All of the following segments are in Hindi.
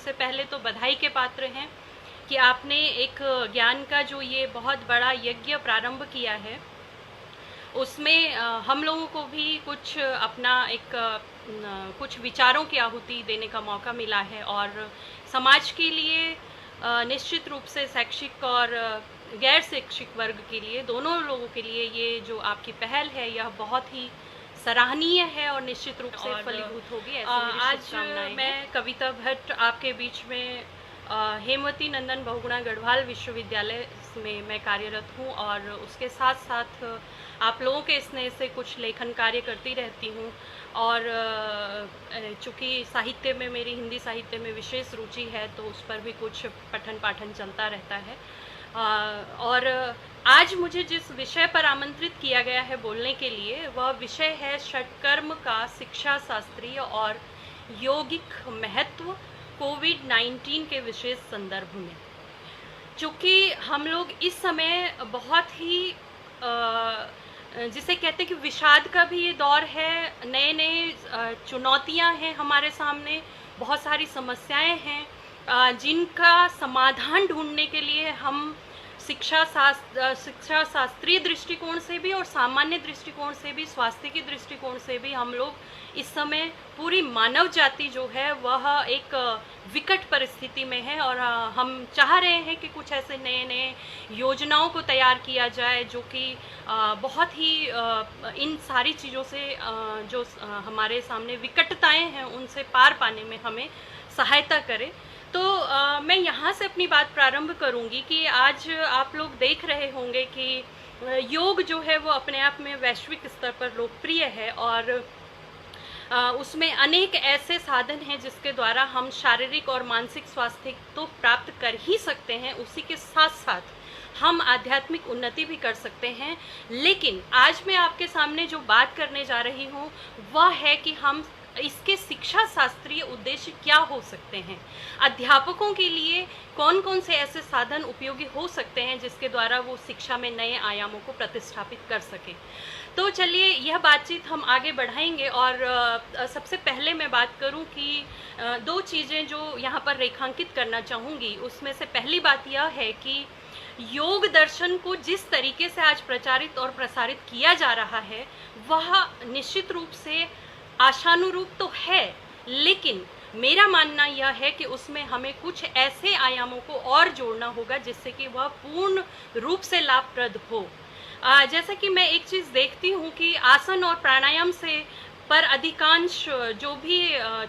सबसे पहले तो बधाई के पात्र हैं कि आपने एक ज्ञान का जो ये बहुत बड़ा यज्ञ प्रारंभ किया है, उसमें हम लोगों को भी कुछ अपना एक कुछ विचारों की आहुति देने का मौका मिला है। और समाज के लिए निश्चित रूप से शैक्षिक और गैर शैक्षिक वर्ग के लिए, दोनों लोगों के लिए ये जो आपकी पहल है यह बहुत ही सराहनीय है और निश्चित रूप से फलीभूत होगी, ऐसी मेरी शुभकामनाएं हैं। मैं कविता भट्ट आपके बीच में हेमवती नंदन बहुगुणा गढ़वाल विश्वविद्यालय में मैं कार्यरत हूँ और उसके साथ साथ आप लोगों के स्नेह से कुछ लेखन कार्य करती रहती हूँ। और चूँकि साहित्य में, मेरी हिंदी साहित्य में विशेष रुचि है, तो उस पर भी कुछ पठन पाठन चलता रहता है। और आज मुझे जिस विषय पर आमंत्रित किया गया है बोलने के लिए, वह विषय है षटकर्म का शिक्षा शास्त्रीय और यौगिक महत्व कोविड-19 के विशेष संदर्भ में। चूँकि हम लोग इस समय बहुत ही जिसे कहते हैं कि विषाद का भी ये दौर है, नए नए चुनौतियां हैं हमारे सामने, बहुत सारी समस्याएं हैं जिनका समाधान ढूंढने के लिए हम शिक्षा शास्त्रीय दृष्टिकोण से भी और सामान्य दृष्टिकोण से भी, स्वास्थ्य के दृष्टिकोण से भी हम लोग इस समय, पूरी मानव जाति जो है वह एक विकट परिस्थिति में है। और हम चाह रहे हैं कि कुछ ऐसे नए नए योजनाओं को तैयार किया जाए जो कि बहुत ही इन सारी चीज़ों से जो हमारे सामने विकटताएं हैं उनसे पार पाने में हमें सहायता करे। तो मैं यहाँ से अपनी बात प्रारंभ करूँगी कि आज आप लोग देख रहे होंगे कि योग जो है वो अपने आप में वैश्विक स्तर पर लोकप्रिय है और उसमें अनेक ऐसे साधन हैं जिसके द्वारा हम शारीरिक और मानसिक स्वास्थ्य तो प्राप्त कर ही सकते हैं, उसी के साथ साथ हम आध्यात्मिक उन्नति भी कर सकते हैं। लेकिन आज मैं आपके सामने जो बात करने जा रही हूँ वह है कि हम इसके शिक्षा शास्त्रीय उद्देश्य क्या हो सकते हैं, अध्यापकों के लिए कौन कौन से ऐसे साधन उपयोगी हो सकते हैं जिसके द्वारा वो शिक्षा में नए आयामों को प्रतिस्थापित कर सके। तो चलिए यह बातचीत हम आगे बढ़ाएंगे। और सबसे पहले मैं बात करूं कि दो चीज़ें जो यहाँ पर रेखांकित करना चाहूँगी, उसमें से पहली बात यह है कि योग दर्शन को जिस तरीके से आज प्रचारित और प्रसारित किया जा रहा है वह निश्चित रूप से आशानुरूप तो है, लेकिन मेरा मानना यह है कि उसमें हमें कुछ ऐसे आयामों को और जोड़ना होगा जिससे कि वह पूर्ण रूप से लाभप्रद हो। जैसा कि मैं एक चीज़ देखती हूँ कि आसन और प्राणायाम से पर अधिकांश जो भी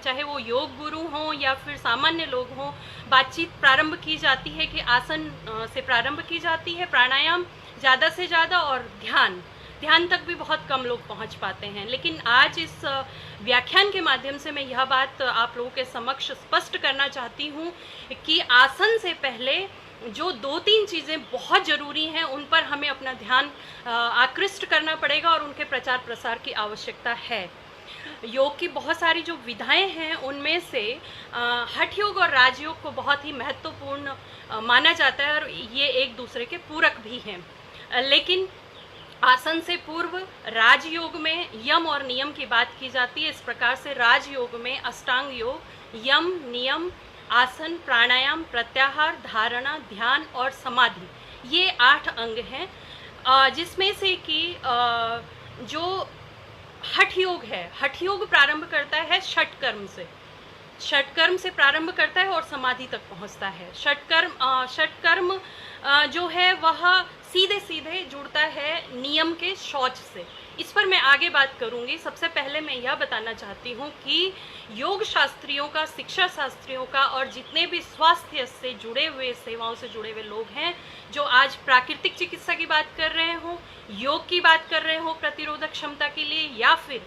चाहे वो योग गुरु हों या फिर सामान्य लोग हों, बातचीत प्रारंभ की जाती है कि आसन से प्रारंभ की जाती है, प्राणायाम ज़्यादा से ज़्यादा, और ध्यान तक भी बहुत कम लोग पहुंच पाते हैं। लेकिन आज इस व्याख्यान के माध्यम से मैं यह बात आप लोगों के समक्ष स्पष्ट करना चाहती हूँ कि आसन से पहले जो दो तीन चीज़ें बहुत ज़रूरी हैं उन पर हमें अपना ध्यान आकृष्ट करना पड़ेगा और उनके प्रचार प्रसार की आवश्यकता है। योग की बहुत सारी जो विधाएं हैं उनमें से हठ योग और राजयोग को बहुत ही महत्वपूर्ण माना जाता है और ये एक दूसरे के पूरक भी हैं। लेकिन आसन से पूर्व राजयोग में यम और नियम की बात की जाती है। इस प्रकार से राजयोग में अष्टांग योग, यम, नियम, आसन, प्राणायाम, प्रत्याहार, धारणा, ध्यान और समाधि, ये 8 अंग हैं, जिसमें से कि जो हठ योग है, हठ योग प्रारंभ करता है षटकर्म से प्रारंभ करता है और समाधि तक पहुंचता है। षटकर्म जो है वह सीधे सीधे जुड़ता है नियम के शौच से। इस पर मैं आगे बात करूंगी। सबसे पहले मैं यह बताना चाहती हूँ कि योग शास्त्रियों का, शिक्षा शास्त्रियों का और जितने भी स्वास्थ्य से जुड़े हुए, सेवाओं से जुड़े हुए लोग हैं जो आज प्राकृतिक चिकित्सा की बात कर रहे हो, योग की बात कर रहे हो प्रतिरोधक क्षमता के लिए, या फिर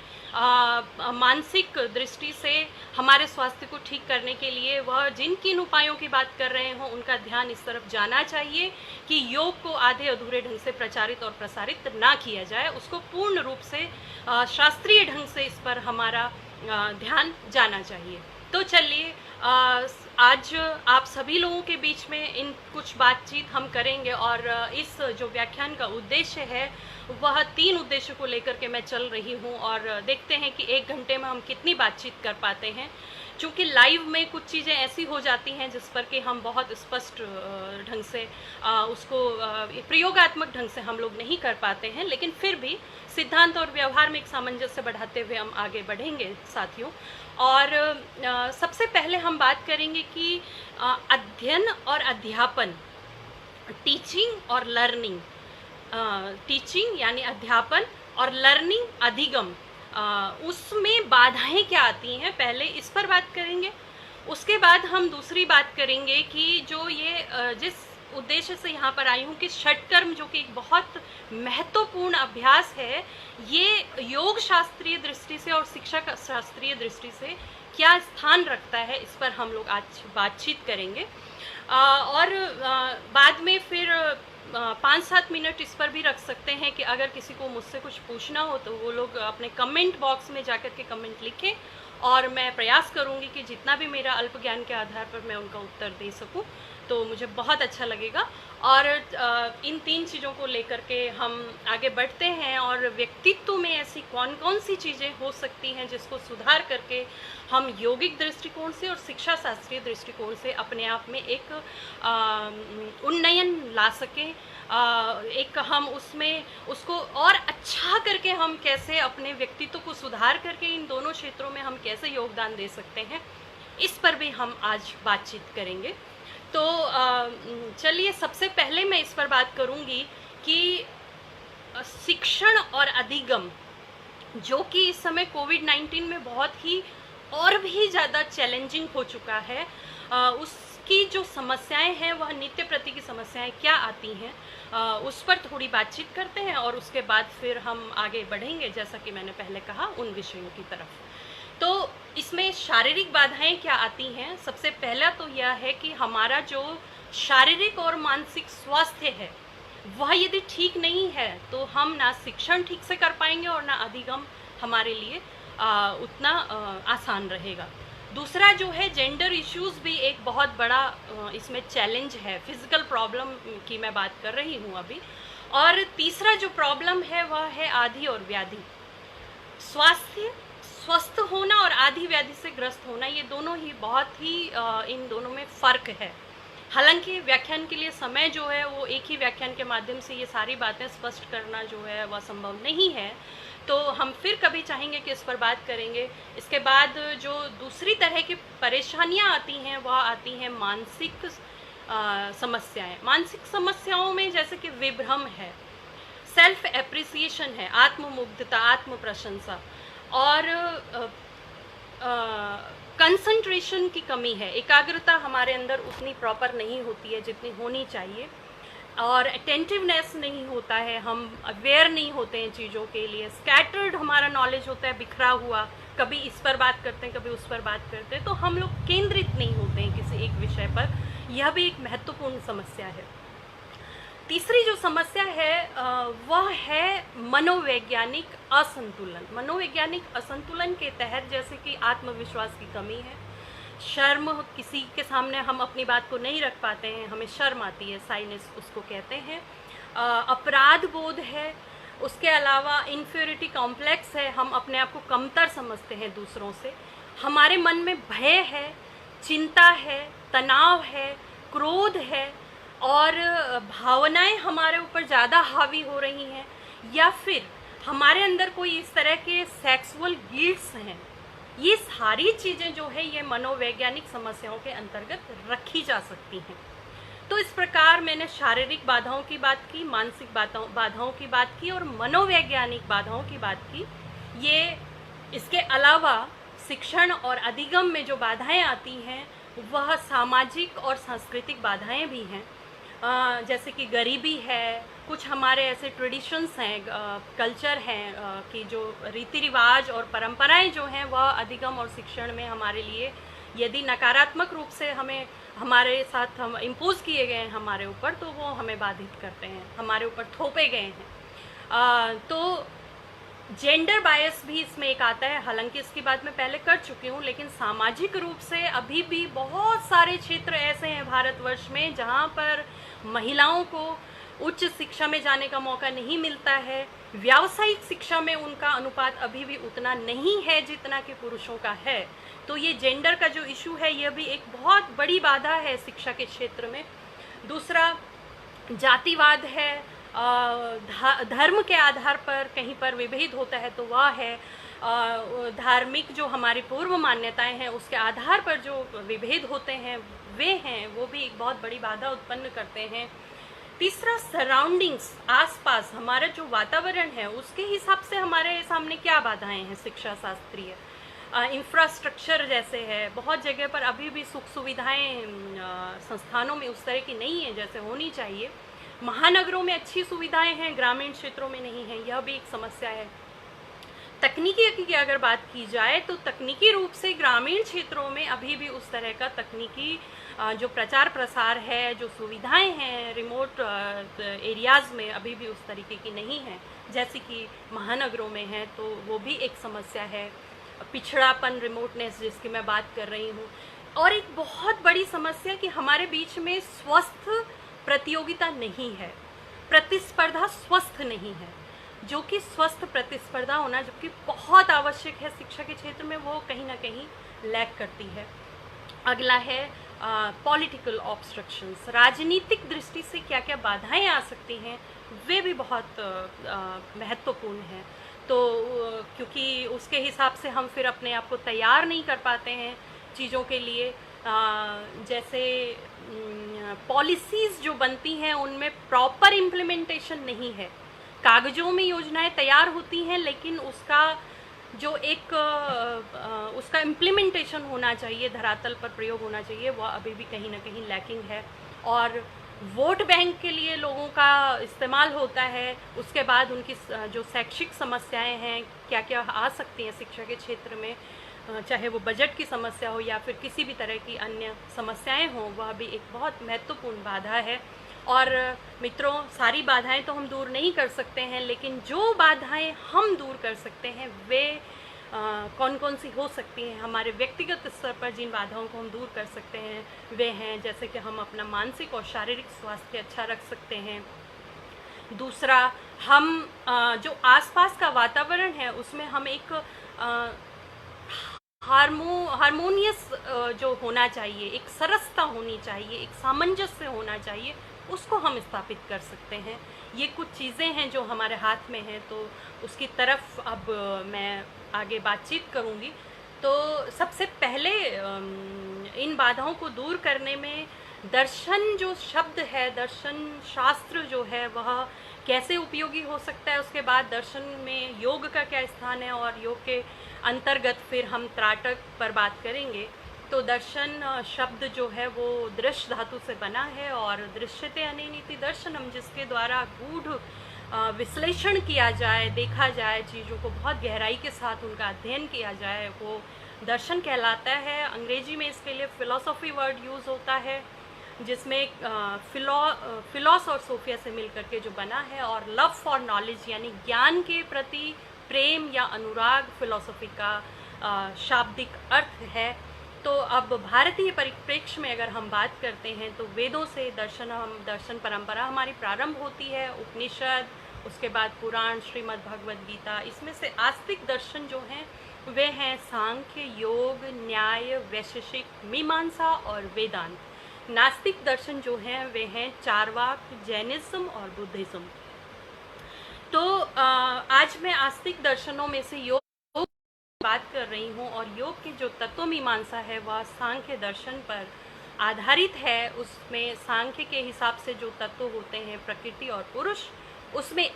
मानसिक दृष्टि से हमारे स्वास्थ्य को ठीक करने के लिए वह जिन किन उपायों की बात कर रहे हो, उनका ध्यान इस तरफ जाना चाहिए कि योग को आधे अधूरे ढंग से प्रचारित और प्रसारित ना किया जाए, उसको पूर्ण रूप से शास्त्रीय ढंग से इस पर हमारा ध्यान जाना चाहिए। तो चलिए आज आप सभी लोगों के बीच में इन कुछ बातचीत हम करेंगे और इस जो व्याख्यान का उद्देश्य है वह 3 उद्देश्य को लेकर के मैं चल रही हूं और देखते हैं कि 1 घंटे में हम कितनी बातचीत कर पाते हैं। चूँकि लाइव में कुछ चीज़ें ऐसी हो जाती हैं जिस पर कि हम बहुत स्पष्ट ढंग से उसको प्रयोगात्मक ढंग से हम लोग नहीं कर पाते हैं, लेकिन फिर भी सिद्धांत और व्यवहार में एक सामंजस्य बढ़ाते हुए हम आगे बढ़ेंगे साथियों। और सबसे पहले हम बात करेंगे कि अध्ययन और अध्यापन, टीचिंग और लर्निंग, टीचिंग यानी अध्यापन और लर्निंग अधिगम, उसमें बाधाएं क्या आती हैं, पहले इस पर बात करेंगे। उसके बाद हम दूसरी बात करेंगे कि जो ये जिस उद्देश्य से यहाँ पर आई हूँ कि षटकर्म जो कि एक बहुत महत्वपूर्ण अभ्यास है, ये योग शास्त्रीय दृष्टि से और शिक्षा शास्त्रीय दृष्टि से क्या स्थान रखता है, इस पर हम लोग आज बातचीत करेंगे। और बाद में फिर 5-7 मिनट इस पर भी रख सकते हैं कि अगर किसी को मुझसे कुछ पूछना हो तो वो लोग अपने कमेंट बॉक्स में जाकर के कमेंट लिखें, और मैं प्रयास करूंगी कि जितना भी मेरा अल्प ज्ञान के आधार पर मैं उनका उत्तर दे सकूं, तो मुझे बहुत अच्छा लगेगा। और इन 3 चीज़ों को लेकर के हम आगे बढ़ते हैं, और व्यक्तित्व में ऐसी कौन कौन सी चीज़ें हो सकती हैं जिसको सुधार करके हम यौगिक दृष्टिकोण से और शिक्षा शास्त्रीय दृष्टिकोण से अपने आप में एक उन्नयन ला सकें, एक हम उसमें उसको और अच्छा करके हम कैसे अपने व्यक्तित्व को सुधार करके इन दोनों क्षेत्रों में हम कैसे योगदान दे सकते हैं, इस पर भी हम आज बातचीत करेंगे। तो चलिए, सबसे पहले मैं इस पर बात करूंगी कि शिक्षण और अधिगम, जो कि इस समय कोविड-19 में बहुत ही और भी ज़्यादा चैलेंजिंग हो चुका है, उसकी जो समस्याएं हैं वह नित्य प्रति की समस्याएं क्या आती हैं, उस पर थोड़ी बातचीत करते हैं, और उसके बाद फिर हम आगे बढ़ेंगे जैसा कि मैंने पहले कहा उन विषयों की तरफ। तो इसमें शारीरिक बाधाएं क्या आती हैं? सबसे पहला तो यह है कि हमारा जो शारीरिक और मानसिक स्वास्थ्य है वह यदि ठीक नहीं है तो हम ना शिक्षण ठीक से कर पाएंगे और ना अधिगम हमारे लिए उतना आसान रहेगा। दूसरा जो है, जेंडर इश्यूज भी एक बहुत बड़ा इसमें चैलेंज है, फिजिकल प्रॉब्लम की मैं बात कर रही हूँ अभी। और तीसरा जो प्रॉब्लम है वह है आदि और व्याधि। स्वस्थ होना और आदि व्याधि से ग्रस्त होना, ये दोनों ही बहुत ही इन दोनों में फ़र्क है। हालांकि व्याख्यान के लिए समय जो है वो एक ही व्याख्यान के माध्यम से ये सारी बातें स्पष्ट करना जो है वह संभव नहीं है, तो हम फिर कभी चाहेंगे कि इस पर बात करेंगे। इसके बाद जो दूसरी तरह की परेशानियां आती हैं वह आती हैं मानसिक समस्याएं। मानसिक समस्याओं में जैसे कि विभ्रम है, सेल्फ एप्रिसिएशन है, आत्ममुग्धता, आत्म प्रशंसा, और कंसंट्रेशन की कमी है। एकाग्रता हमारे अंदर उतनी प्रॉपर नहीं होती है जितनी होनी चाहिए, और अटेंटिवनेस नहीं होता है, हम अवेयर नहीं होते हैं चीज़ों के लिए, स्कैटर्ड हमारा नॉलेज होता है, बिखरा हुआ, कभी इस पर बात करते हैं कभी उस पर बात करते हैं, तो हम लोग केंद्रित नहीं होते हैं किसी एक विषय पर। यह भी एक महत्वपूर्ण समस्या है। तीसरी जो समस्या है वह है मनोवैज्ञानिक असंतुलन। मनोवैज्ञानिक असंतुलन के तहत जैसे कि आत्मविश्वास की कमी है, शर्म, किसी के सामने हम अपनी बात को नहीं रख पाते हैं, हमें शर्म आती है, साइनेस उसको कहते हैं, अपराध बोध है, उसके अलावा इन्फीरियरिटी कॉम्प्लेक्स है, हम अपने आप को कमतर समझते हैं दूसरों से, हमारे मन में भय है, चिंता है, तनाव है, क्रोध है, और भावनाएं हमारे ऊपर ज़्यादा हावी हो रही हैं, या फिर हमारे अंदर कोई इस तरह के सेक्सुअल गिल्ट्स हैं। ये सारी चीज़ें जो है ये मनोवैज्ञानिक समस्याओं के अंतर्गत रखी जा सकती हैं। तो इस प्रकार मैंने शारीरिक बाधाओं की बात की, मानसिक बाधाओं की बात की और मनोवैज्ञानिक बाधाओं की बात की। ये इसके अलावा शिक्षण और अधिगम में जो बाधाएं आती हैं वह सामाजिक और सांस्कृतिक बाधाएं भी हैं, जैसे कि गरीबी है, कुछ हमारे ऐसे ट्रेडिशंस हैं, कल्चर हैं कि जो रीति रिवाज और परंपराएं जो हैं वह अधिगम और शिक्षण में हमारे लिए यदि नकारात्मक रूप से हमारे साथ हम इम्पोज किए गए हैं हमारे ऊपर, तो वो हमें बाधित करते हैं, हमारे ऊपर थोपे गए हैं। तो जेंडर बायस भी इसमें एक आता है, हालांकि इसकी बात मैं पहले कर चुकी हूँ, लेकिन सामाजिक रूप से अभी भी बहुत सारे क्षेत्र ऐसे हैं भारतवर्ष में जहाँ पर महिलाओं को उच्च शिक्षा में जाने का मौका नहीं मिलता है, व्यावसायिक शिक्षा में उनका अनुपात अभी भी उतना नहीं है जितना कि पुरुषों का है। तो ये जेंडर का जो इशू है, यह भी एक बहुत बड़ी बाधा है शिक्षा के क्षेत्र में। दूसरा जातिवाद है, धर्म के आधार पर कहीं पर विभेद होता है तो वह है, धार्मिक जो हमारी पूर्व मान्यताएं हैं उसके आधार पर जो विभेद होते हैं वे हैं, वो भी एक बहुत बड़ी बाधा उत्पन्न करते हैं। तीसरा सराउंडिंग्स, आसपास हमारा जो वातावरण है उसके हिसाब से हमारे सामने क्या बाधाएं हैं शिक्षा शास्त्रीय। इंफ्रास्ट्रक्चर जैसे है, बहुत जगह पर अभी भी सुख सुविधाएं संस्थानों में उस तरह की नहीं है जैसे होनी चाहिए। महानगरों में अच्छी सुविधाएं हैं, ग्रामीण क्षेत्रों में नहीं है, यह भी एक समस्या है। तकनीकी की अगर बात की जाए तो तकनीकी रूप से ग्रामीण क्षेत्रों में अभी भी उस तरह का तकनीकी जो प्रचार प्रसार है, जो सुविधाएं हैं रिमोट एरियाज़ में अभी भी उस तरीके की नहीं है जैसे कि महानगरों में है, तो वो भी एक समस्या है। पिछड़ापन, रिमोटनेस जिसकी मैं बात कर रही हूँ। और एक बहुत बड़ी समस्या कि हमारे बीच में स्वस्थ प्रतियोगिता नहीं है, प्रतिस्पर्धा स्वस्थ नहीं है, जो कि स्वस्थ प्रतिस्पर्धा होना जबकि बहुत आवश्यक है शिक्षा के क्षेत्र में, वो कहीं ना कहीं लैक करती है। अगला है पॉलिटिकल ऑब्स्ट्रक्शंस, राजनीतिक दृष्टि से क्या क्या बाधाएं आ सकती हैं वे भी बहुत महत्वपूर्ण हैं। तो क्योंकि उसके हिसाब से हम फिर अपने आप को तैयार नहीं कर पाते हैं चीज़ों के लिए। जैसे पॉलिसीज़ जो बनती हैं उनमें प्रॉपर इम्प्लीमेंटेशन नहीं है, कागज़ों में योजनाएं तैयार होती हैं लेकिन उसका जो एक उसका इम्प्लीमेंटेशन होना चाहिए, धरातल पर प्रयोग होना चाहिए, वह अभी भी कहीं ना कहीं लैकिंग है। और वोट बैंक के लिए लोगों का इस्तेमाल होता है, उसके बाद उनकी जो शैक्षिक समस्याएं हैं क्या क्या आ सकती हैं शिक्षा के क्षेत्र में, चाहे वो बजट की समस्या हो या फिर किसी भी तरह की अन्य समस्याएं हों, वह भी एक बहुत महत्वपूर्ण बाधा है। और मित्रों, सारी बाधाएं तो हम दूर नहीं कर सकते हैं, लेकिन जो बाधाएं हम दूर कर सकते हैं वे कौन कौन सी हो सकती हैं। हमारे व्यक्तिगत स्तर पर जिन बाधाओं को हम दूर कर सकते हैं वे हैं जैसे कि हम अपना मानसिक और शारीरिक स्वास्थ्य अच्छा रख सकते हैं। दूसरा, हम जो आसपास का वातावरण है उसमें हम एक हारमोनियस जो होना चाहिए, एक सरसता होनी चाहिए, एक सामंजस्य होना चाहिए, उसको हम स्थापित कर सकते हैं। ये कुछ चीज़ें हैं जो हमारे हाथ में हैं, तो उसकी तरफ अब मैं आगे बातचीत करूँगी। तो सबसे पहले इन बाधाओं को दूर करने में दर्शन जो शब्द है, दर्शन शास्त्र जो है वह कैसे उपयोगी हो सकता है, उसके बाद दर्शन में योग का क्या स्थान है और योग के अंतर्गत फिर हम त्राटक पर बात करेंगे। तो दर्शन शब्द जो है वो दृश्य धातु से बना है और दृश्यते अनेनिति दर्शनम, जिसके द्वारा गूढ़ विश्लेषण किया जाए, देखा जाए, चीज़ों को बहुत गहराई के साथ उनका अध्ययन किया जाए, वो दर्शन कहलाता है। अंग्रेजी में इसके लिए फिलॉसफी वर्ड यूज़ होता है, जिसमें फिलॉस और सोफिया से मिल करके जो बना है, और लव फॉर नॉलेज यानी ज्ञान के प्रति प्रेम या अनुराग फिलॉसफी का शाब्दिक अर्थ है। तो अब भारतीय परिप्रेक्ष्य में अगर हम बात करते हैं तो वेदों से दर्शन परंपरा हमारी प्रारंभ होती है, उपनिषद, उसके बाद पुराण, श्रीमद् भगवद गीता। इसमें से आस्तिक दर्शन जो हैं वे हैं सांख्य, योग, न्याय, वैशेषिक, मीमांसा और वेदांत। नास्तिक दर्शन जो हैं वे हैं चारवाक, जैनिज्म और बुद्धिज्म। तो आज मैं आस्तिक दर्शनों में से योग बात कर रही हूँ, और योग की जो तत्व मीमांसा है वह सांख्य दर्शन पर आधारित है। उसमें सांख्य के हिसाब से जो तत्व होते हैं प्रकृति और पुरुष, उसमें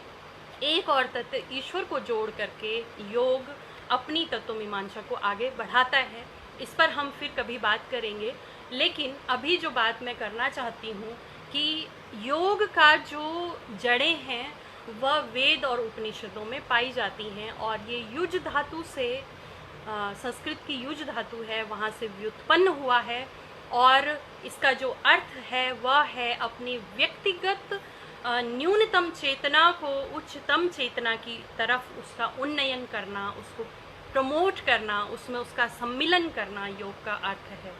एक और तत्व ईश्वर को जोड़ करके योग अपनी तत्व मीमांसा को आगे बढ़ाता है। इस पर हम फिर कभी बात करेंगे, लेकिन अभी जो बात मैं करना चाहती हूँ कि योग का जो जड़ें हैं वह वेद और उपनिषदों में पाई जाती हैं, और ये युज धातु से, संस्कृत की युज धातु है, वहाँ से व्युत्पन्न हुआ है। और इसका जो अर्थ है वह है अपनी व्यक्तिगत न्यूनतम चेतना को उच्चतम चेतना की तरफ उसका उन्नयन करना, उसको प्रमोट करना, उसमें उसका सम्मिलन करना योग का अर्थ है।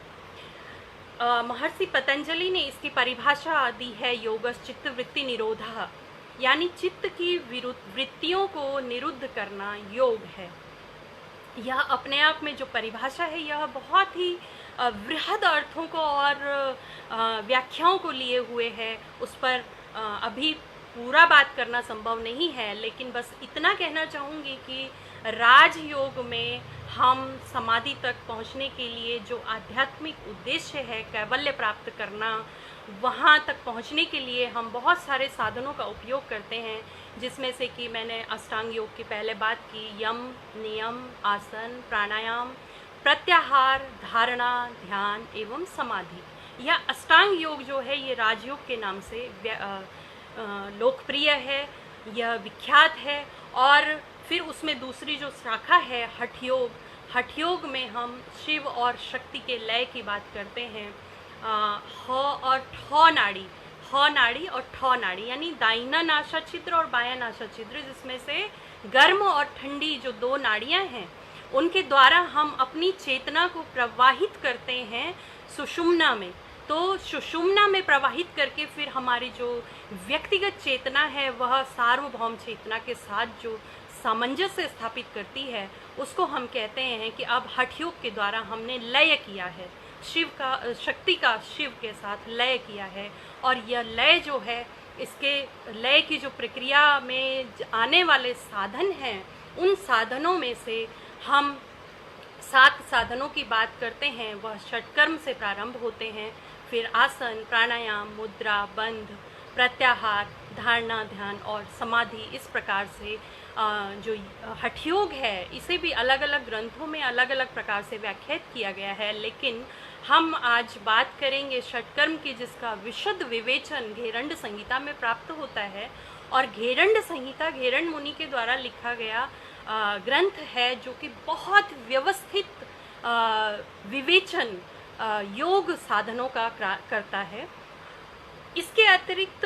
महर्षि पतंजलि ने इसकी परिभाषा दी है योगस चित्त वृत्ति निरोधा, यानी चित्त की वृत्तियों को निरुद्ध करना योग है। यह अपने आप में जो परिभाषा है यह बहुत ही वृहद अर्थों को और व्याख्याओं को लिए हुए है। उस पर अभी पूरा बात करना संभव नहीं है, लेकिन बस इतना कहना चाहूँगी कि राजयोग में हम समाधि तक पहुँचने के लिए जो आध्यात्मिक उद्देश्य है कैवल्य प्राप्त करना, वहाँ तक पहुँचने के लिए हम बहुत सारे साधनों का उपयोग करते हैं, जिसमें से कि मैंने अष्टांग योग की पहले बात की, यम, नियम, आसन, प्राणायाम, प्रत्याहार, धारणा, ध्यान एवं समाधि। यह अष्टांग योग जो है ये राजयोग के नाम से लोकप्रिय है, यह विख्यात है। और फिर उसमें दूसरी जो शाखा है हठ योग, हठ योग में हम शिव और शक्ति के लय की बात करते हैं। ह और ठ नाड़ी, ह नाड़ी और ठ नाड़ी यानी दाहिना नासा छिद्र और बायां नासा छिद्र, जिसमें से गर्म और ठंडी जो दो नाड़ियां हैं उनके द्वारा हम अपनी चेतना को प्रवाहित करते हैं सुषुम्ना में। तो सुषुम्ना में प्रवाहित करके फिर हमारी जो व्यक्तिगत चेतना है वह सार्वभौम चेतना के साथ जो सामंजस्य स्थापित करती है, उसको हम कहते हैं कि अब हठ योग के द्वारा हमने लय किया है, शिव का, शक्ति का शिव के साथ लय किया है। और यह लय जो है, इसके लय की जो प्रक्रिया में आने वाले साधन हैं, उन साधनों में से हम 7 साधनों की बात करते हैं, वह षटकर्म से प्रारंभ होते हैं। फिर आसन, प्राणायाम, मुद्रा, बंध, प्रत्याहार, धारणा, ध्यान और समाधि। इस प्रकार से जो हठ योग है इसे भी अलग अलग ग्रंथों में अलग अलग प्रकार से व्याख्यात किया गया है, लेकिन हम आज बात करेंगे षटकर्म की, जिसका विशद विवेचन घेरंड संहिता में प्राप्त होता है। और घेरंड संहिता घेरंड मुनि के द्वारा लिखा गया ग्रंथ है, जो कि बहुत व्यवस्थित विवेचन योग साधनों का करता है। इसके अतिरिक्त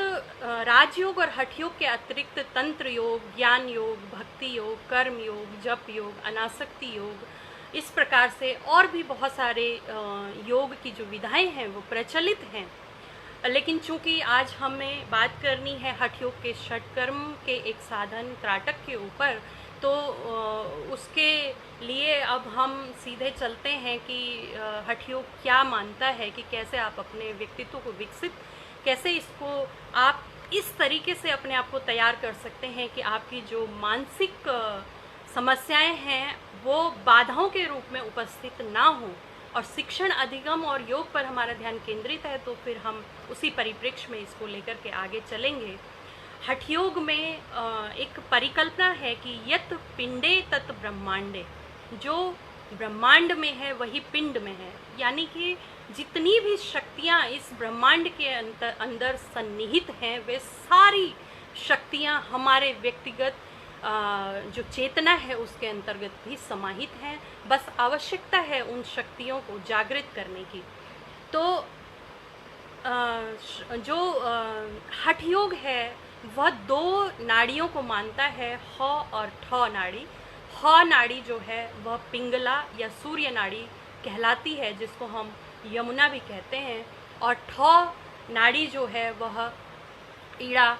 राजयोग और हठ योग के अतिरिक्त तंत्र योग, ज्ञान योग, भक्ति योग, कर्म योग, जप योग, अनासक्ति योग, इस प्रकार से और भी बहुत सारे योग की जो विधाएं हैं वो प्रचलित हैं। लेकिन चूंकि आज हमें बात करनी है हठ योग के षटकर्म के एक साधन त्राटक के ऊपर, तो उसके लिए अब हम सीधे चलते हैं कि हठ योग क्या मानता है, कि कैसे आप अपने व्यक्तित्व को विकसित, कैसे इसको आप इस तरीके से अपने आप को तैयार कर सकते हैं कि आपकी जो मानसिक समस्याएं हैं वो बाधाओं के रूप में उपस्थित ना हो। और शिक्षण, अधिगम और योग पर हमारा ध्यान केंद्रित है, तो फिर हम उसी परिप्रेक्ष्य में इसको लेकर के आगे चलेंगे। हठ योग में एक परिकल्पना है कि यत पिंडे तत् ब्रह्मांडे, जो ब्रह्मांड में है वही पिंड में है, यानी कि जितनी भी शक्तियाँ इस ब्रह्मांड के अंदर सन्निहित हैं वे सारी शक्तियाँ हमारे व्यक्तिगत जो चेतना है उसके अंतर्गत भी समाहित हैं। बस आवश्यकता है उन शक्तियों को जागृत करने की। तो जो हठ योग है वह 2 नाड़ियों को मानता है, ह और ठ नाड़ी। ह नाड़ी जो है वह पिंगला या सूर्य नाड़ी कहलाती है, जिसको हम यमुना भी कहते हैं। और ठ नाड़ी जो है वह ईड़ा,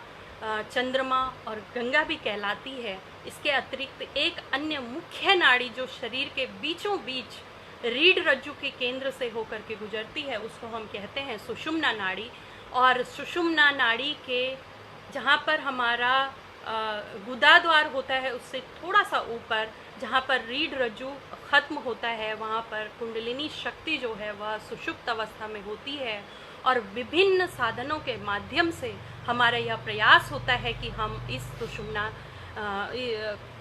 चंद्रमा और गंगा भी कहलाती है। इसके अतिरिक्त एक अन्य मुख्य नाड़ी जो शरीर के बीचों बीच रीढ़ रज्जु के केंद्र से होकर के गुजरती है, उसको हम कहते हैं सुषुम्ना नाड़ी। और सुषुम्ना नाड़ी के जहाँ पर हमारा गुदा द्वार होता है उससे थोड़ा सा ऊपर, जहाँ पर रीढ़ रज्जु खत्म होता है, वहाँ पर कुंडलिनी शक्ति जो है वह सुषुप्त अवस्था में होती है। और विभिन्न साधनों के माध्यम से हमारा यह प्रयास होता है कि हम इस सुषुम्ना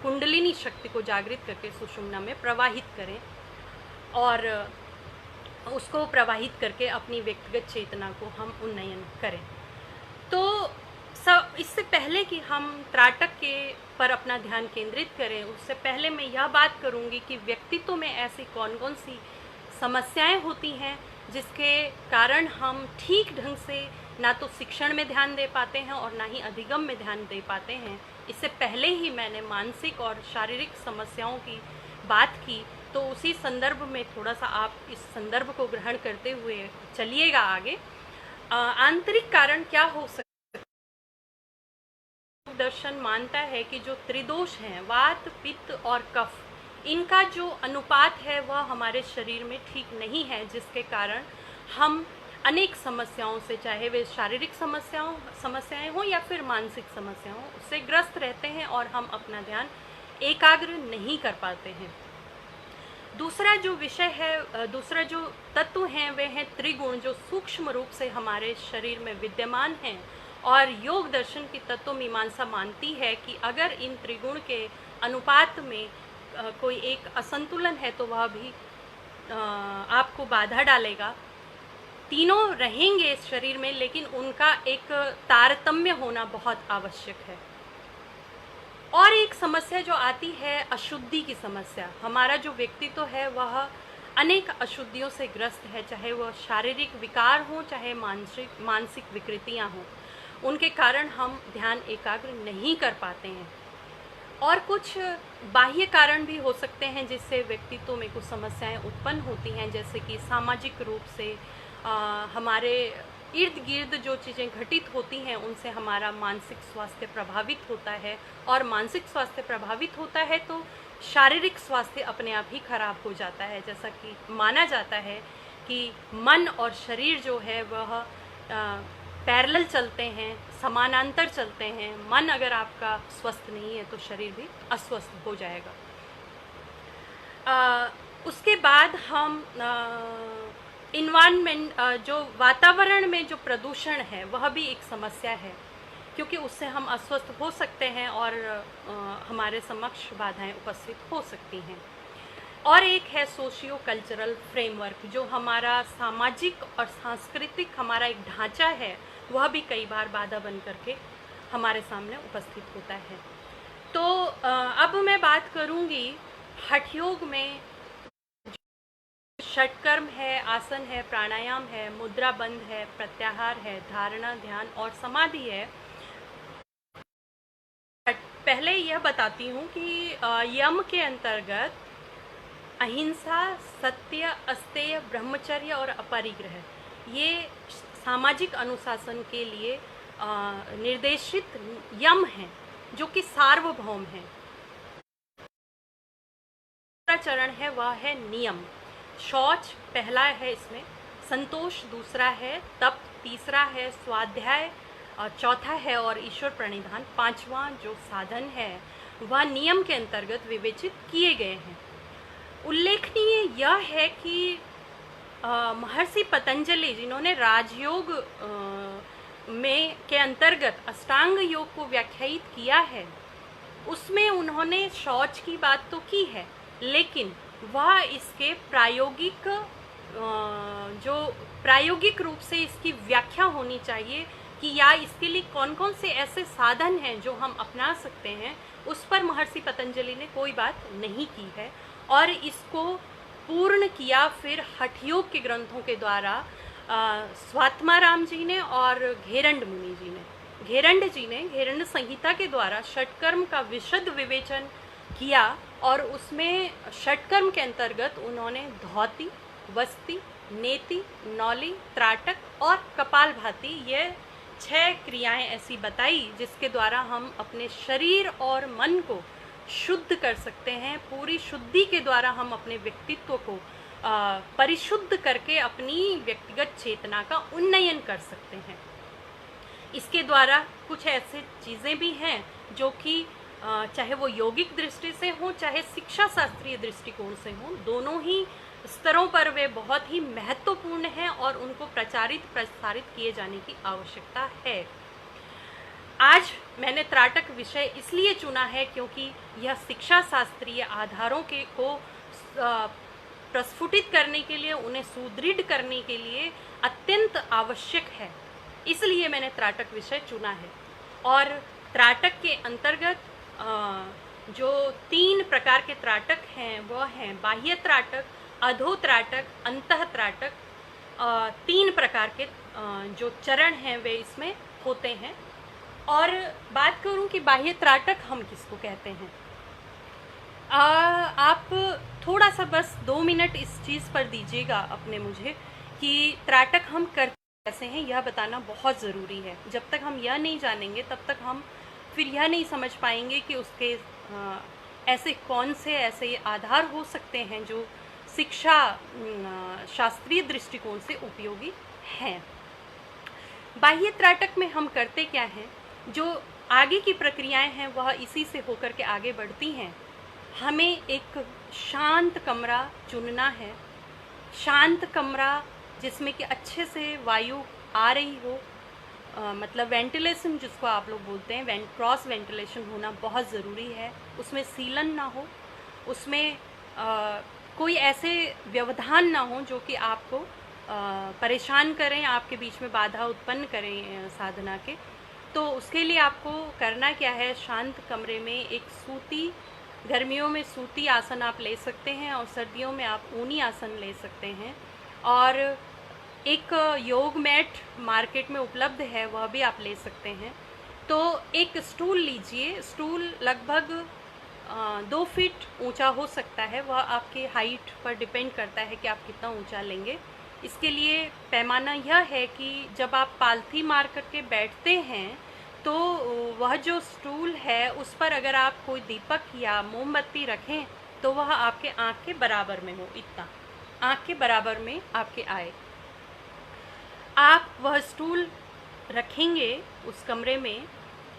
कुंडलिनी शक्ति को जागृत करके सुषुम्ना में प्रवाहित करें और उसको प्रवाहित करके अपनी व्यक्तिगत चेतना को हम उन्नयन करें। तो इससे पहले कि हम त्राटक के पर अपना ध्यान केंद्रित करें, उससे पहले मैं यह बात करूंगी कि व्यक्तित्व में ऐसी कौन कौन सी समस्याएं होती हैं जिसके कारण हम ठीक ढंग से ना तो शिक्षण में ध्यान दे पाते हैं और ना ही अधिगम में ध्यान दे पाते हैं। इससे पहले ही मैंने मानसिक और शारीरिक समस्याओं की बात की, तो उसी संदर्भ में थोड़ा सा आप इस संदर्भ को ग्रहण करते हुए चलिएगा आगे। आंतरिक कारण क्या हो सकता है? दर्शन मानता है कि जो त्रिदोष हैं, वात, पित्त और कफ, इनका जो अनुपात है वह हमारे शरीर में ठीक नहीं है, जिसके कारण हम अनेक समस्याओं से, चाहे वे शारीरिक समस्याएं हों या फिर मानसिक समस्याएं हों, उससे ग्रस्त रहते हैं और हम अपना ध्यान एकाग्र नहीं कर पाते हैं। दूसरा जो विषय है, दूसरा जो तत्व हैं वे हैं त्रिगुण, जो सूक्ष्म रूप से हमारे शरीर में विद्यमान हैं। और योग दर्शन की तत्व मीमांसा मानती है कि अगर इन त्रिगुण के अनुपात में कोई एक असंतुलन है तो वह भी आपको बाधा डालेगा। तीनों रहेंगे इस शरीर में, लेकिन उनका एक तारतम्य होना बहुत आवश्यक है। और एक समस्या जो आती है, अशुद्धि की समस्या। हमारा जो व्यक्तित्व है वह अनेक अशुद्धियों से ग्रस्त है, चाहे वह शारीरिक विकार हो, चाहे मानसिक विकृतियां हों। उनके कारण हम ध्यान एकाग्र नहीं कर पाते हैं। और कुछ बाह्य कारण भी हो सकते हैं जिससे व्यक्तित्व में कुछ समस्याएं उत्पन्न होती हैं, जैसे कि सामाजिक रूप से हमारे इर्द गिर्द जो चीज़ें घटित होती हैं उनसे हमारा मानसिक स्वास्थ्य प्रभावित होता है। और मानसिक स्वास्थ्य प्रभावित होता है तो शारीरिक स्वास्थ्य अपने आप ही खराब हो जाता है। जैसा कि माना जाता है कि मन और शरीर जो है वह पैरेलल चलते हैं, समानांतर चलते हैं। मन अगर आपका स्वस्थ नहीं है तो शरीर भी अस्वस्थ हो जाएगा। उसके बाद हम इन्वायरमेंट, जो वातावरण में जो प्रदूषण है वह भी एक समस्या है, क्योंकि उससे हम अस्वस्थ हो सकते हैं और हमारे समक्ष बाधाएं उपस्थित हो सकती हैं। और एक है सोशियो कल्चरल फ्रेमवर्क, जो हमारा सामाजिक और सांस्कृतिक हमारा एक ढांचा है, वह भी कई बार बाधा बन करके हमारे सामने उपस्थित होता है। तो अब मैं बात करूंगी हठयोग में षटकर्म है, आसन है, प्राणायाम है, मुद्रा बंध है, प्रत्याहार है, धारणा, ध्यान और समाधि है। पहले यह बताती हूँ कि यम के अंतर्गत अहिंसा, सत्य, अस्तेय, ब्रह्मचर्य और अपरिग्रह, ये सामाजिक अनुशासन के लिए निर्देशित यम हैं, जो कि सार्वभौम हैं। दूसरा चरण है वह है नियम। शौच पहला है, इसमें संतोष दूसरा है, तप तीसरा है, स्वाध्याय चौथा है और ईश्वर प्रणिधान पांचवा जो साधन है वह नियम के अंतर्गत विवेचित किए गए हैं। उल्लेखनीय यह है कि महर्षि पतंजलि, जिन्होंने राजयोग में के अंतर्गत अष्टांग योग को व्याख्यायित किया है, उसमें उन्होंने शौच की बात तो की है, लेकिन वह इसके प्रायोगिक रूप से इसकी व्याख्या होनी चाहिए कि या इसके लिए कौन कौन से ऐसे साधन हैं जो हम अपना सकते हैं, उस पर महर्षि पतंजलि ने कोई बात नहीं की है। और इसको पूर्ण किया फिर हठयोग के ग्रंथों के द्वारा स्वात्माराम जी ने और घेरंड मुनि जी ने। घेरंड संहिता के द्वारा षटकर्म का विशद विवेचन किया और उसमें षटकर्म के अंतर्गत उन्होंने धौती, वस्ती, नेति, नौली, त्राटक और कपालभाति, ये 6 क्रियाएं ऐसी बताई जिसके द्वारा हम अपने शरीर और मन को शुद्ध कर सकते हैं। पूरी शुद्धि के द्वारा हम अपने व्यक्तित्व को परिशुद्ध करके अपनी व्यक्तिगत चेतना का उन्नयन कर सकते हैं। इसके द्वारा कुछ ऐसे चीज़ें भी हैं जो कि चाहे वो यौगिक दृष्टि से हो, चाहे शिक्षा शास्त्रीय दृष्टिकोण से हो, दोनों ही स्तरों पर वे बहुत ही महत्वपूर्ण हैं और उनको प्रसारित किए जाने की आवश्यकता है। आज मैंने त्राटक विषय इसलिए चुना है क्योंकि यह शिक्षा शास्त्रीय आधारों को प्रस्फुटित करने के लिए, उन्हें सुदृढ़ करने के लिए अत्यंत आवश्यक है। इसलिए मैंने त्राटक विषय चुना है। और त्राटक के अंतर्गत जो 3 प्रकार के त्राटक हैं वह हैं बाह्य त्राटक, अधो त्राटक, अंतः त्राटक। 3 प्रकार के जो चरण हैं वे इसमें होते हैं। और बात करूं कि बाह्य त्राटक हम किसको कहते हैं, आप थोड़ा सा बस 2 मिनट इस चीज़ पर दीजिएगा अपने मुझे कि त्राटक हम करते कैसे हैं, यह बताना बहुत ज़रूरी है। जब तक हम यह नहीं जानेंगे तब तक हम फिर यह नहीं समझ पाएंगे कि उसके ऐसे कौन से ऐसे आधार हो सकते हैं जो शिक्षा शास्त्रीय दृष्टिकोण से उपयोगी हैं। बाह्य त्राटक में हम करते क्या हैं, जो आगे की प्रक्रियाएं हैं वह इसी से होकर के आगे बढ़ती हैं। हमें एक शांत कमरा चुनना है, शांत कमरा जिसमें कि अच्छे से वायु आ रही हो, मतलब वेंटिलेशन जिसको आप लोग बोलते हैं, क्रॉस वेंटिलेशन होना बहुत ज़रूरी है। उसमें सीलन ना हो, उसमें कोई ऐसे व्यवधान ना हो जो कि आपको परेशान करें, आपके बीच में बाधा उत्पन्न करें साधना के। तो उसके लिए आपको करना क्या है, शांत कमरे में एक सूती, गर्मियों में सूती आसन आप ले सकते हैं और सर्दियों में आप ऊनी आसन ले सकते हैं। और एक योग मैट मार्केट में उपलब्ध है, वह भी आप ले सकते हैं। तो एक स्टूल लीजिए, स्टूल लगभग 2 फीट ऊंचा हो सकता है, वह आपके हाइट पर डिपेंड करता है कि आप कितना ऊंचा लेंगे। इसके लिए पैमाना यह है कि जब आप पालथी मार करके बैठते हैं तो वह जो स्टूल है उस पर अगर आप कोई दीपक या मोमबत्ती रखें तो वह आपके आँख के बराबर में हो, इतना आँख के बराबर में आपके आए। आप वह स्टूल रखेंगे उस कमरे में,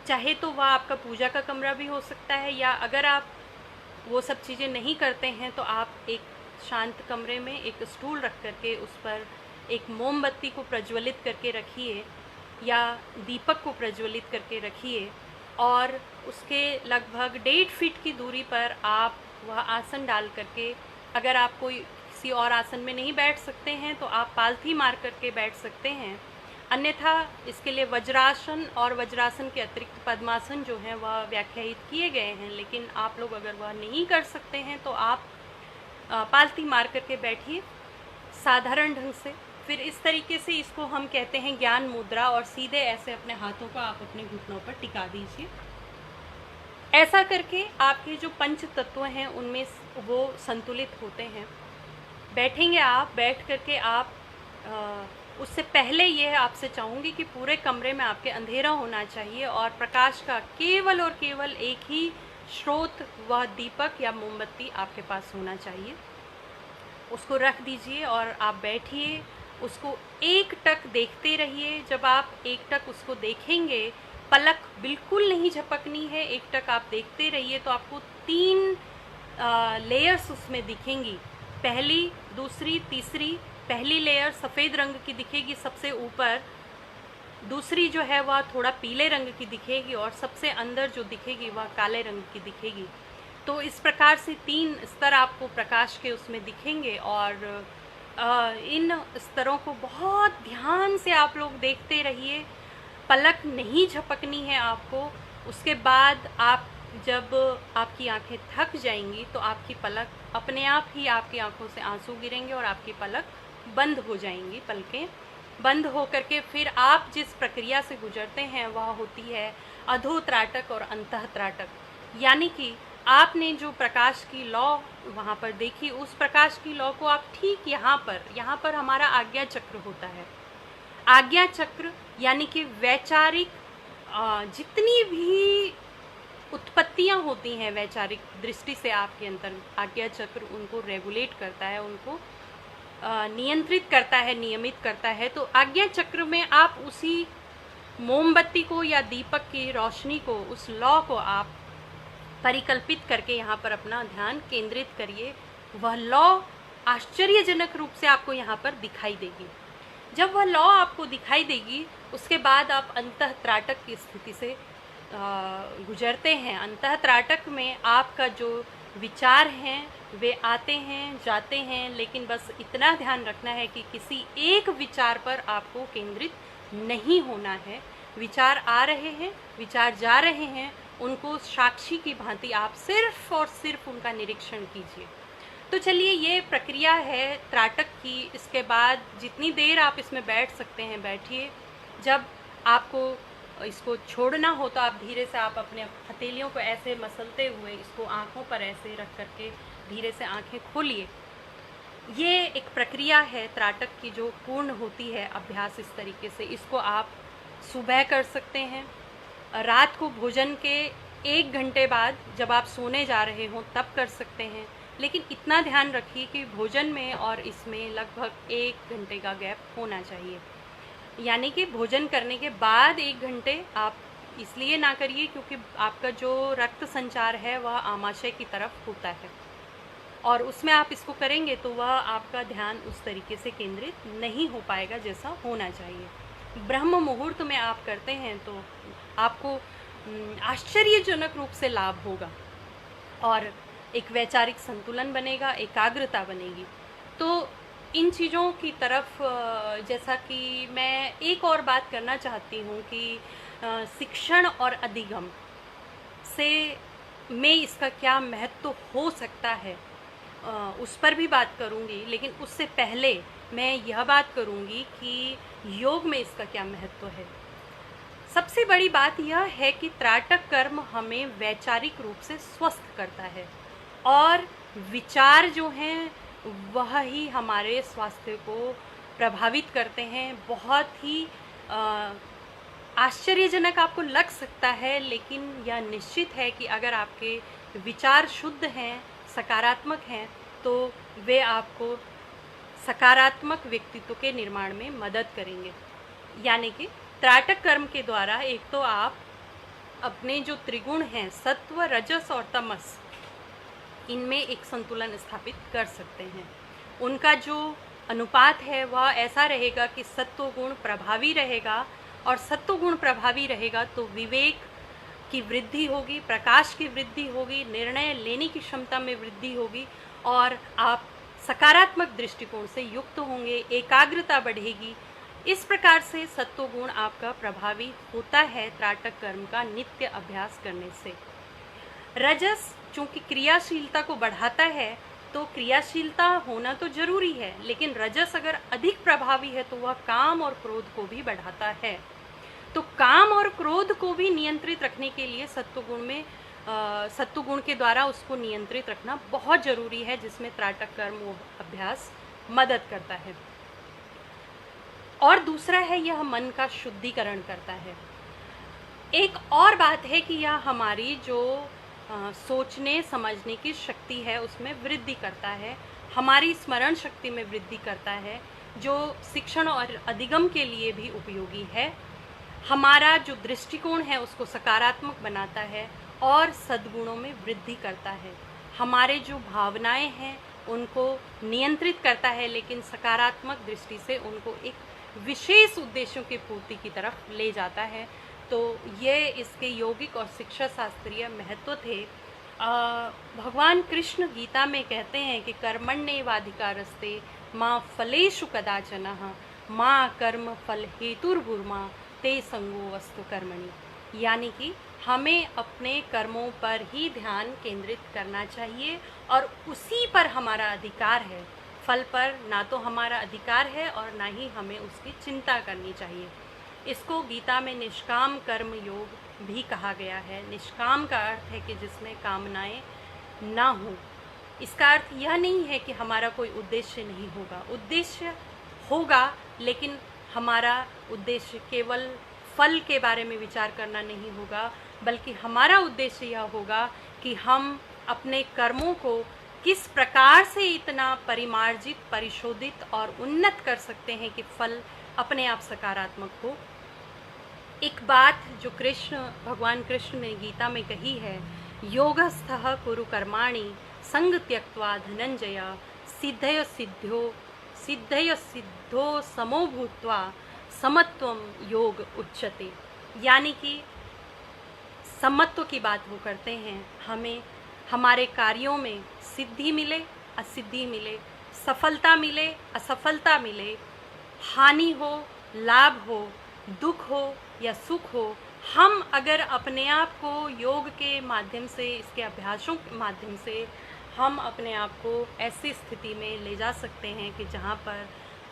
चाहे तो वह आपका पूजा का कमरा भी हो सकता है, या अगर आप वो सब चीज़ें नहीं करते हैं तो आप एक शांत कमरे में एक स्टूल रख करके उस पर एक मोमबत्ती को प्रज्वलित करके रखिए या दीपक को प्रज्वलित करके रखिए, और उसके लगभग 1.5 फीट की दूरी पर आप वह आसन डाल करके, अगर आप कोई किसी और आसन में नहीं बैठ सकते हैं तो आप पालथी मार करके बैठ सकते हैं। अन्यथा इसके लिए वज्रासन और वज्रासन के अतिरिक्त पद्मासन जो हैं वह व्याख्यायित किए गए हैं, लेकिन आप लोग अगर वह नहीं कर सकते हैं तो आप पालथी मार करके बैठिए साधारण ढंग से। फिर इस तरीके से इसको हम कहते हैं ज्ञान मुद्रा, और सीधे ऐसे अपने हाथों को आप अपने घुटनों पर टिका दीजिए। ऐसा करके आपके जो पंच तत्व हैं उनमें वो संतुलित होते हैं। बैठेंगे आप, बैठ करके आप उससे पहले यह आपसे चाहूँगी कि पूरे कमरे में आपके अंधेरा होना चाहिए और प्रकाश का केवल और केवल एक ही स्रोत, वह दीपक या मोमबत्ती आपके पास होना चाहिए। उसको रख दीजिए और आप बैठिए, उसको एकटक देखते रहिए। जब आप एकटक उसको देखेंगे, पलक बिल्कुल नहीं झपकनी है, एकटक आप देखते रहिए, तो आपको 3 लेयर्स उसमें दिखेंगी, पहली, दूसरी, तीसरी। पहली लेयर सफ़ेद रंग की दिखेगी सबसे ऊपर, दूसरी जो है वह थोड़ा पीले रंग की दिखेगी, और सबसे अंदर जो दिखेगी वह काले रंग की दिखेगी। तो इस प्रकार से 3 स्तर आपको प्रकाश के उसमें दिखेंगे, और इन स्तरों को बहुत ध्यान से आप लोग देखते रहिए। पलक नहीं झपकनी है आपको। उसके बाद आप जब आपकी आंखें थक जाएंगी तो आपकी पलक अपने आप ही, आपकी आंखों से आंसू गिरेंगे और आपकी पलक बंद हो जाएंगी। पलकें बंद हो करके फिर आप जिस प्रक्रिया से गुजरते हैं वह होती है अधो त्राटक और अंतः त्राटक। यानी कि आपने जो प्रकाश की लौ वहाँ पर देखी, उस प्रकाश की लौ को आप ठीक यहाँ पर हमारा आज्ञा चक्र होता है। आज्ञा चक्र यानी कि वैचारिक जितनी भी उत्पत्तियाँ होती हैं वैचारिक दृष्टि से आपके अंदर, आज्ञा चक्र उनको रेगुलेट करता है, उनको नियंत्रित करता है, नियमित करता है। तो आज्ञा चक्र में आप उसी मोमबत्ती को या दीपक की रोशनी को, उस लौ को आप परिकल्पित करके यहाँ पर अपना ध्यान केंद्रित करिए। वह लौ आश्चर्यजनक रूप से आपको यहाँ पर दिखाई देगी। जब वह लौ आपको दिखाई देगी, उसके बाद आप अंतः त्राटक की स्थिति से गुजरते हैं। अंतः त्राटक में आपका जो विचार हैं वे आते हैं, जाते हैं, लेकिन बस इतना ध्यान रखना है कि किसी एक विचार पर आपको केंद्रित नहीं होना है। विचार आ रहे हैं, विचार जा रहे हैं, उनको साक्षी की भांति आप सिर्फ और सिर्फ उनका निरीक्षण कीजिए। तो चलिए, ये प्रक्रिया है त्राटक की। इसके बाद जितनी देर आप इसमें बैठ सकते हैं बैठिए। जब आपको इसको छोड़ना हो तो आप धीरे से आप अपने हथेलियों को ऐसे मसलते हुए इसको आँखों पर ऐसे रख करके धीरे से आँखें खोलिए। ये एक प्रक्रिया है त्राटक की जो पूर्ण होती है अभ्यास इस तरीके से। इसको आप सुबह कर सकते हैं, रात को भोजन के 1 घंटे बाद जब आप सोने जा रहे हों तब कर सकते हैं। लेकिन इतना ध्यान रखिए कि भोजन में और इसमें लगभग 1 घंटे का गैप होना चाहिए। यानी कि भोजन करने के बाद 1 घंटे आप इसलिए ना करिए क्योंकि आपका जो रक्त संचार है वह आमाशय की तरफ होता है और उसमें आप इसको करेंगे तो वह आपका ध्यान उस तरीके से केंद्रित नहीं हो पाएगा जैसा होना चाहिए। ब्रह्म मुहूर्त में आप करते हैं तो आपको आश्चर्यजनक रूप से लाभ होगा और एक वैचारिक संतुलन बनेगा, एकाग्रता बनेगी। तो इन चीज़ों की तरफ जैसा कि मैं एक और बात करना चाहती हूँ कि शिक्षण और अधिगम से में इसका क्या महत्व हो सकता है उस पर भी बात करूँगी, लेकिन उससे पहले मैं यह बात करूँगी कि योग में इसका क्या महत्व है। सबसे बड़ी बात यह है कि त्राटक कर्म हमें वैचारिक रूप से स्वस्थ करता है और विचार जो हैं वह ही हमारे स्वास्थ्य को प्रभावित करते हैं। बहुत ही आश्चर्यजनक आपको लग सकता है, लेकिन यह निश्चित है कि अगर आपके विचार शुद्ध हैं, सकारात्मक हैं, तो वे आपको सकारात्मक व्यक्तित्व के निर्माण में मदद करेंगे। यानी कि त्राटक कर्म के द्वारा एक तो आप अपने जो त्रिगुण हैं सत्व, रजस और तमस, इनमें एक संतुलन स्थापित कर सकते हैं। उनका जो अनुपात है वह ऐसा रहेगा कि सत्व गुण प्रभावी रहेगा और सत्व गुण प्रभावी रहेगा तो विवेक की वृद्धि होगी, प्रकाश की वृद्धि होगी, निर्णय लेने की क्षमता में वृद्धि होगी और आप सकारात्मक दृष्टिकोण से युक्त होंगे, एकाग्रता बढ़ेगी। इस प्रकार से सत्व गुण आपका प्रभावी होता है त्राटक कर्म का नित्य अभ्यास करने से। रजस चूँकि क्रियाशीलता को बढ़ाता है तो क्रियाशीलता होना तो जरूरी है, लेकिन रजस अगर अधिक प्रभावी है तो वह काम और क्रोध को भी बढ़ाता है। तो काम और क्रोध को भी नियंत्रित रखने के लिए सत्व गुण के द्वारा उसको नियंत्रित रखना बहुत जरूरी है, जिसमें त्राटक कर्म अभ्यास मदद करता है। और दूसरा है यह मन का शुद्धिकरण करता है। एक और बात है कि यह हमारी जो सोचने समझने की शक्ति है उसमें वृद्धि करता है, हमारी स्मरण शक्ति में वृद्धि करता है, जो शिक्षण और अधिगम के लिए भी उपयोगी है। हमारा जो दृष्टिकोण है उसको सकारात्मक बनाता है और सद्गुणों में वृद्धि करता है। हमारे जो भावनाएं हैं उनको नियंत्रित करता है, लेकिन सकारात्मक दृष्टि से उनको एक विशेष उद्देश्यों की पूर्ति की तरफ ले जाता है। तो ये इसके यौगिक और शिक्षा शास्त्रीय महत्व थे। भगवान कृष्ण गीता में कहते हैं कि कर्मण्येवाधिकारस्ते माँ फलेषु कदाचनः माँ कर्म फल हेतुर्भुर्मा ते संगो वस्तु कर्मणि। यानी कि हमें अपने कर्मों पर ही ध्यान केंद्रित करना चाहिए और उसी पर हमारा अधिकार है। फल पर ना तो हमारा अधिकार है और ना ही हमें उसकी चिंता करनी चाहिए। इसको गीता में निष्काम कर्म योग भी कहा गया है। निष्काम का अर्थ है कि जिसमें कामनाएं ना हो। इसका अर्थ यह नहीं है कि हमारा कोई उद्देश्य नहीं होगा, उद्देश्य होगा, लेकिन हमारा उद्देश्य केवल फल के बारे में विचार करना नहीं होगा, बल्कि हमारा उद्देश्य यह होगा कि हम अपने कर्मों को किस प्रकार से इतना परिमार्जित, परिशोधित और उन्नत कर सकते हैं कि फल अपने आप सकारात्मक हो। एक बात जो भगवान कृष्ण ने गीता में कही है, योगस्थः कुरु कर्माणि संग त्यक्त्वा धनंजय सिद्धयो सिद्धो समो भूत्वा समत्वम योग उच्यते। यानी कि समत्व की बात वो करते हैं, हमें हमारे कार्यों में सिद्धि मिले, असिद्धि मिले, सफलता मिले, असफलता मिले, हानि हो, लाभ हो, दुख हो या सुख हो, हम अगर अपने आप को योग के माध्यम से, इसके अभ्यासों के माध्यम से हम अपने आप को ऐसी स्थिति में ले जा सकते हैं कि जहाँ पर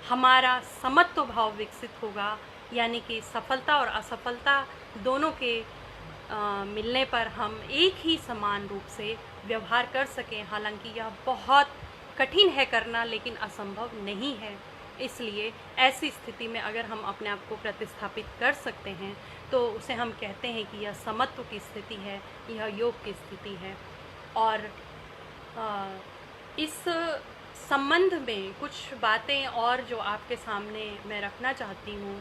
हमारा समत्व भाव विकसित होगा यानी कि सफलता और असफलता दोनों के मिलने पर हम एक ही समान रूप से व्यवहार कर सकें। हालांकि यह बहुत कठिन है करना, लेकिन असंभव नहीं है। इसलिए ऐसी स्थिति में अगर हम अपने आप को प्रतिस्थापित कर सकते हैं तो उसे हम कहते हैं कि यह समत्व की स्थिति है, यह योग की स्थिति है। और इस संबंध में कुछ बातें और जो आपके सामने मैं रखना चाहती हूँ,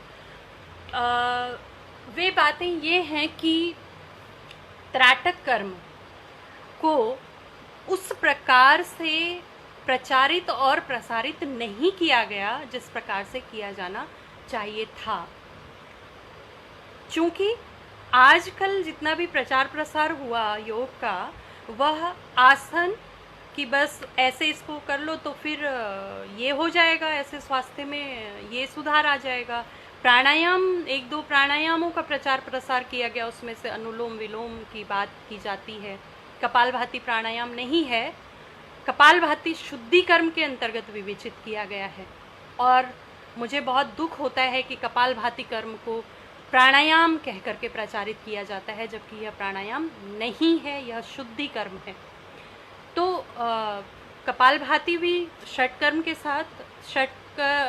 वे बातें ये हैं कि त्राटक कर्म को उस प्रकार से प्रचारित और प्रसारित नहीं किया गया जिस प्रकार से किया जाना चाहिए था। क्योंकि आजकल जितना भी प्रचार प्रसार हुआ योग का, वह आसन कि बस ऐसे इसको कर लो तो फिर ये हो जाएगा, ऐसे स्वास्थ्य में ये सुधार आ जाएगा। प्राणायाम, एक दो प्राणायामों का प्रचार प्रसार किया गया, उसमें से अनुलोम विलोम की बात की जाती है। कपालभाति प्राणायाम नहीं है, कपालभाति शुद्धि कर्म के अंतर्गत विवेचित किया गया है। और मुझे बहुत दुख होता है कि कपालभाति कर्म को प्राणायाम कह करके प्रचारित किया जाता है, जबकि यह प्राणायाम नहीं है, यह शुद्धि कर्म है। तो कपालभाति भी षटकर्म के साथ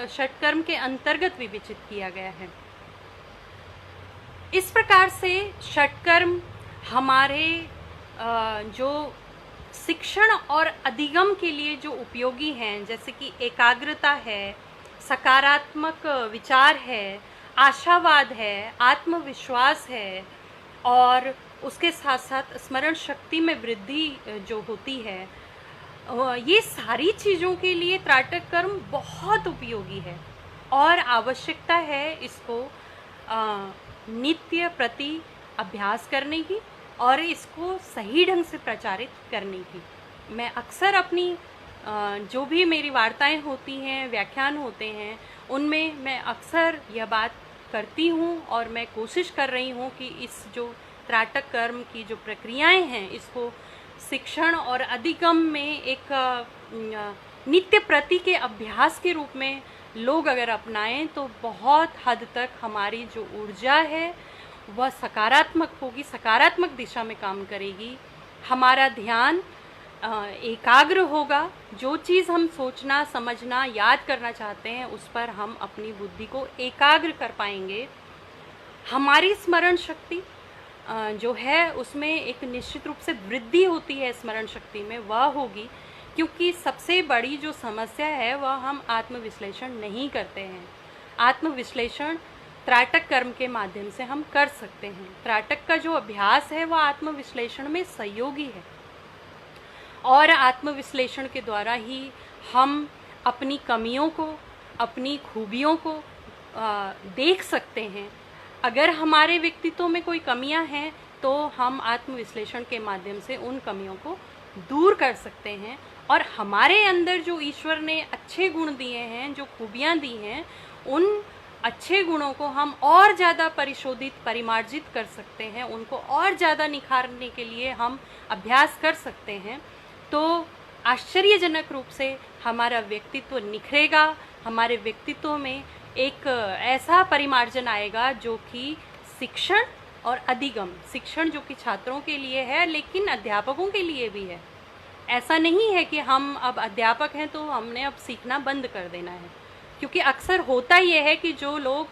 षटकर्म के अंतर्गत विवेचित किया गया है। इस प्रकार से षटकर्म हमारे जो शिक्षण और अधिगम के लिए जो उपयोगी हैं, जैसे कि एकाग्रता है, सकारात्मक विचार है, आशावाद है, आत्मविश्वास है, और उसके साथ साथ स्मरण शक्ति में वृद्धि जो होती है, ये सारी चीज़ों के लिए त्राटक कर्म बहुत उपयोगी है। और आवश्यकता है इसको नित्य प्रति अभ्यास करने की और इसको सही ढंग से प्रचारित करने की। मैं अक्सर अपनी जो भी मेरी वार्ताएं होती हैं, व्याख्यान होते हैं, उनमें मैं अक्सर यह बात करती हूँ और मैं कोशिश कर रही हूँ कि इस जो त्राटक कर्म की जो प्रक्रियाएं हैं, इसको शिक्षण और अधिगम में एक नित्य प्रति के अभ्यास के रूप में लोग अगर अपनाएं तो बहुत हद तक हमारी जो ऊर्जा है वह सकारात्मक होगी, सकारात्मक दिशा में काम करेगी। हमारा ध्यान एकाग्र होगा। जो चीज़ हम सोचना, समझना, याद करना चाहते हैं उस पर हम अपनी बुद्धि को एकाग्र कर पाएंगे। हमारी स्मरण शक्ति जो है उसमें एक निश्चित रूप से वृद्धि होती है, स्मरण शक्ति में वह होगी, क्योंकि सबसे बड़ी जो समस्या है वह हम आत्मविश्लेषण नहीं करते हैं। आत्मविश्लेषण त्राटक कर्म के माध्यम से हम कर सकते हैं। त्राटक का जो अभ्यास है वह आत्मविश्लेषण में सहयोगी है और आत्मविश्लेषण के द्वारा ही हम अपनी कमियों को, अपनी खूबियों को देख सकते हैं। अगर हमारे व्यक्तित्व में कोई कमियां हैं तो हम आत्मविश्लेषण के माध्यम से उन कमियों को दूर कर सकते हैं और हमारे अंदर जो ईश्वर ने अच्छे गुण दिए हैं, जो खूबियां दी हैं, उन अच्छे गुणों को हम और ज़्यादा परिशोधित, परिमार्जित कर सकते हैं, उनको और ज़्यादा निखारने के लिए हम अभ्यास कर सकते हैं। तो आश्चर्यजनक रूप से हमारा व्यक्तित्व निखरेगा, हमारे व्यक्तित्व में एक ऐसा परिमार्जन आएगा जो कि शिक्षण और अधिगम, शिक्षण जो कि छात्रों के लिए है लेकिन अध्यापकों के लिए भी है। ऐसा नहीं है कि हम अब अध्यापक हैं तो हमने अब सीखना बंद कर देना है, क्योंकि अक्सर होता ये है कि जो लोग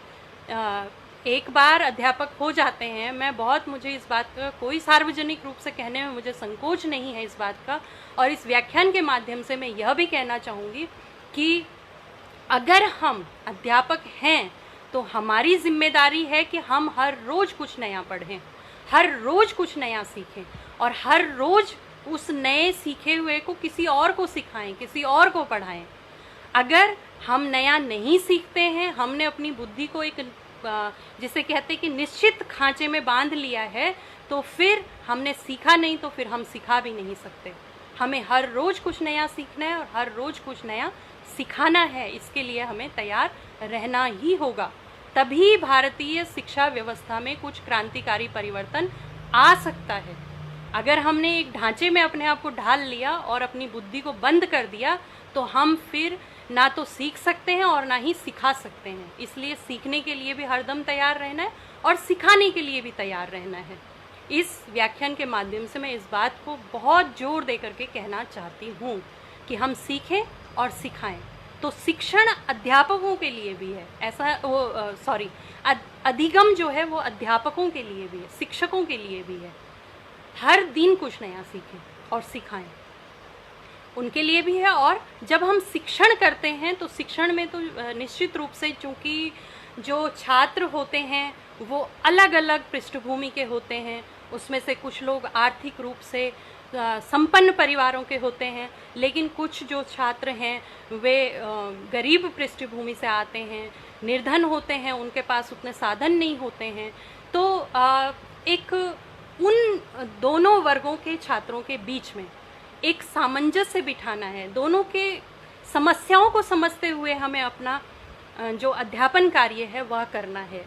एक बार अध्यापक हो जाते हैं, मुझे इस बात का कोई सार्वजनिक रूप से कहने में मुझे संकोच नहीं है इस बात का, और इस व्याख्यान के माध्यम से मैं यह भी कहना चाहूँगी कि अगर हम अध्यापक हैं तो हमारी जिम्मेदारी है कि हम हर रोज़ कुछ नया पढ़ें, हर रोज़ कुछ नया सीखें और हर रोज़ उस नए सीखे हुए को किसी और को सिखाएं, किसी और को पढ़ाएं। अगर हम नया नहीं सीखते हैं, हमने अपनी बुद्धि को एक जिसे कहते हैं कि निश्चित खांचे में बांध लिया है, तो फिर हमने सीखा नहीं, तो फिर हम सिखा भी नहीं सकते। हमें हर रोज़ कुछ नया सीखना है और हर रोज़ कुछ नया सिखाना है। इसके लिए हमें तैयार रहना ही होगा, तभी भारतीय शिक्षा व्यवस्था में कुछ क्रांतिकारी परिवर्तन आ सकता है। अगर हमने एक ढांचे में अपने आप को ढाल लिया और अपनी बुद्धि को बंद कर दिया तो हम फिर ना तो सीख सकते हैं और ना ही सिखा सकते हैं। इसलिए सीखने के लिए भी हरदम तैयार रहना है और सिखाने के लिए भी तैयार रहना है। इस व्याख्यान के माध्यम से मैं इस बात को बहुत जोर दे करके कहना चाहती हूँ कि हम सीखें और सिखाएं। तो शिक्षण अध्यापकों के लिए भी है, ऐसा अधिगम जो है वो अध्यापकों के लिए भी है, शिक्षकों के लिए भी है। हर दिन कुछ नया सीखें और सिखाएं, उनके लिए भी है। और जब हम शिक्षण करते हैं तो शिक्षण में तो निश्चित रूप से, चूँकि जो छात्र होते हैं वो अलग अलग पृष्ठभूमि के होते हैं, उसमें से कुछ लोग आर्थिक रूप से संपन्न परिवारों के होते हैं, लेकिन कुछ जो छात्र हैं वे गरीब पृष्ठभूमि से आते हैं, निर्धन होते हैं, उनके पास उतने साधन नहीं होते हैं। तो एक उन दोनों वर्गों के छात्रों के बीच में एक सामंजस्य बिठाना है, दोनों के समस्याओं को समझते हुए हमें अपना जो अध्यापन कार्य है वह करना है।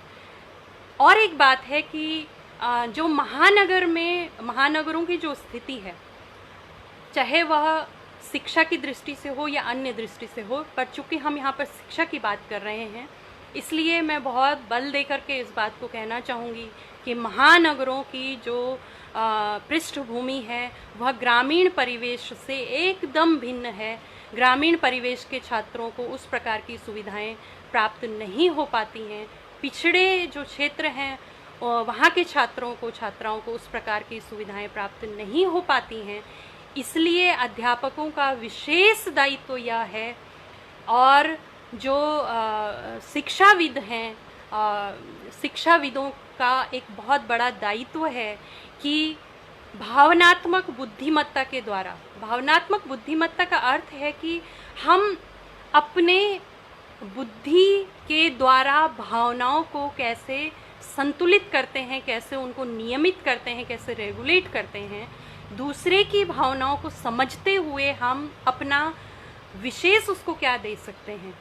और एक बात है कि जो महानगरों की जो स्थिति है, चाहे वह शिक्षा की दृष्टि से हो या अन्य दृष्टि से हो, पर चूंकि हम यहाँ पर शिक्षा की बात कर रहे हैं, इसलिए मैं बहुत बल दे करके इस बात को कहना चाहूँगी कि महानगरों की जो पृष्ठभूमि है वह ग्रामीण परिवेश से एकदम भिन्न है। ग्रामीण परिवेश के छात्रों को उस प्रकार की सुविधाएं प्राप्त नहीं हो पाती हैं। पिछड़े जो क्षेत्र हैं वहाँ के छात्राओं को उस प्रकार की सुविधाएं प्राप्त नहीं हो पाती हैं। इसलिए अध्यापकों का विशेष दायित्व यह है, और जो शिक्षाविद हैं, शिक्षाविदों का एक बहुत बड़ा दायित्व है कि भावनात्मक बुद्धिमत्ता के द्वारा, भावनात्मक बुद्धिमत्ता का अर्थ है कि हम अपने बुद्धि के द्वारा भावनाओं को कैसे संतुलित करते हैं, कैसे उनको नियमित करते हैं, कैसे रेगुलेट करते हैं। दूसरे की भावनाओं को समझते हुए हम अपना विशेष उसको क्या दे सकते हैं,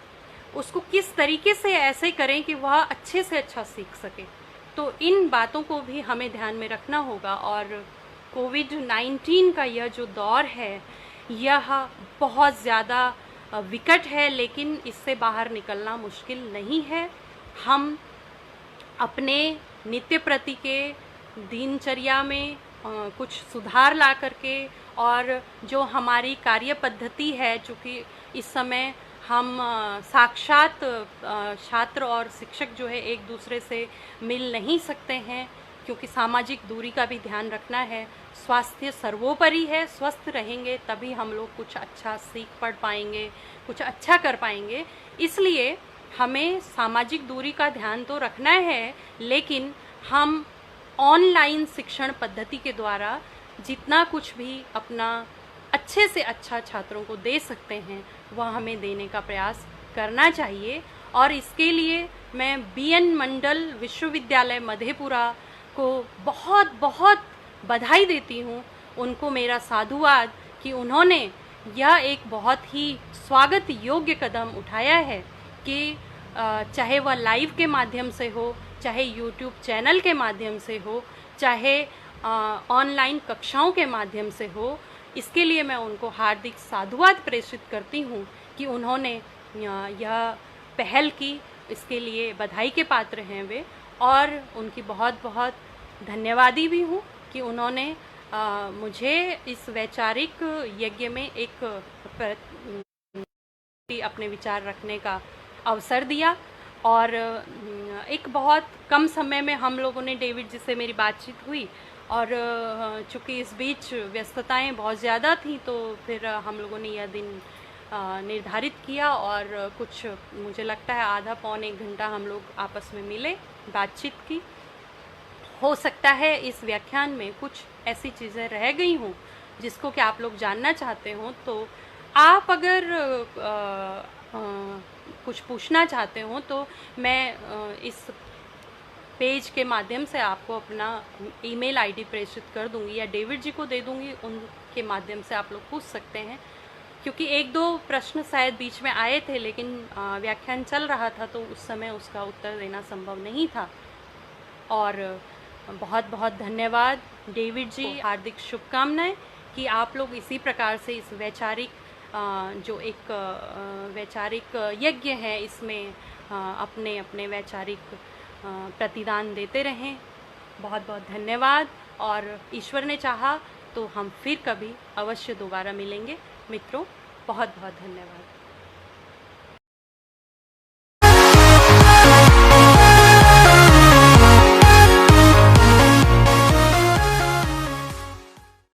उसको किस तरीके से ऐसे करें कि वह अच्छे से अच्छा सीख सके। तो इन बातों को भी हमें ध्यान में रखना होगा। और कोविड-19 का यह जो दौर है यह बहुत ज़्यादा विकट है, लेकिन इससे बाहर निकलना मुश्किल नहीं है। हम अपने नित्य प्रति के दिनचर्या में कुछ सुधार ला करके, और जो हमारी कार्य पद्धति है, चूँकि इस समय हम साक्षात छात्र और शिक्षक जो है एक दूसरे से मिल नहीं सकते हैं, क्योंकि सामाजिक दूरी का भी ध्यान रखना है। स्वास्थ्य सर्वोपरि है, स्वस्थ रहेंगे तभी हम लोग कुछ अच्छा सीख पढ़ पाएंगे, कुछ अच्छा कर पाएंगे। इसलिए हमें सामाजिक दूरी का ध्यान तो रखना है, लेकिन हम ऑनलाइन शिक्षण पद्धति के द्वारा जितना कुछ भी अपना अच्छे से अच्छा छात्रों को दे सकते हैं वह हमें देने का प्रयास करना चाहिए। और इसके लिए मैं BN मंडल विश्वविद्यालय मधेपुरा को बहुत बहुत बधाई देती हूँ। उनको मेरा साधुवाद कि उन्होंने यह एक बहुत ही स्वागत योग्य कदम उठाया है कि चाहे वह लाइव के माध्यम से हो, चाहे यूट्यूब चैनल के माध्यम से हो, चाहे ऑनलाइन कक्षाओं के माध्यम से हो, इसके लिए मैं उनको हार्दिक साधुवाद प्रेषित करती हूँ कि उन्होंने यह पहल की। इसके लिए बधाई के पात्र हैं वे, और उनकी बहुत बहुत धन्यवादी भी हूँ कि उन्होंने मुझे इस वैचारिक यज्ञ में एक अपने विचार रखने का अवसर दिया। और एक बहुत कम समय में हम लोगों ने, डेविड जी से मेरी बातचीत हुई, और चूँकि इस बीच व्यस्तताएं बहुत ज़्यादा थी, तो फिर हम लोगों ने यह दिन निर्धारित किया, और कुछ मुझे लगता है आधा पौने एक घंटा हम लोग आपस में मिले, बातचीत की। हो सकता है इस व्याख्यान में कुछ ऐसी चीज़ें रह गई हों जिसको कि आप लोग जानना चाहते हो, तो आप अगर कुछ पूछना चाहते हो तो मैं इस पेज के माध्यम से आपको अपना ईमेल आईडी प्रेषित कर दूंगी, या डेविड जी को दे दूंगी, उनके माध्यम से आप लोग पूछ सकते हैं। क्योंकि एक दो प्रश्न शायद बीच में आए थे, लेकिन व्याख्यान चल रहा था तो उस समय उसका उत्तर देना संभव नहीं था। और बहुत बहुत धन्यवाद डेविड जी, हार्दिक शुभकामनाएं कि आप लोग इसी प्रकार से इस वैचारिक जो एक वैचारिक यज्ञ है इसमें अपने अपने वैचारिक प्रतिदान देते रहें। बहुत बहुत धन्यवाद, और ईश्वर ने चाहा तो हम फिर कभी अवश्य दोबारा मिलेंगे। मित्रों, बहुत बहुत धन्यवाद।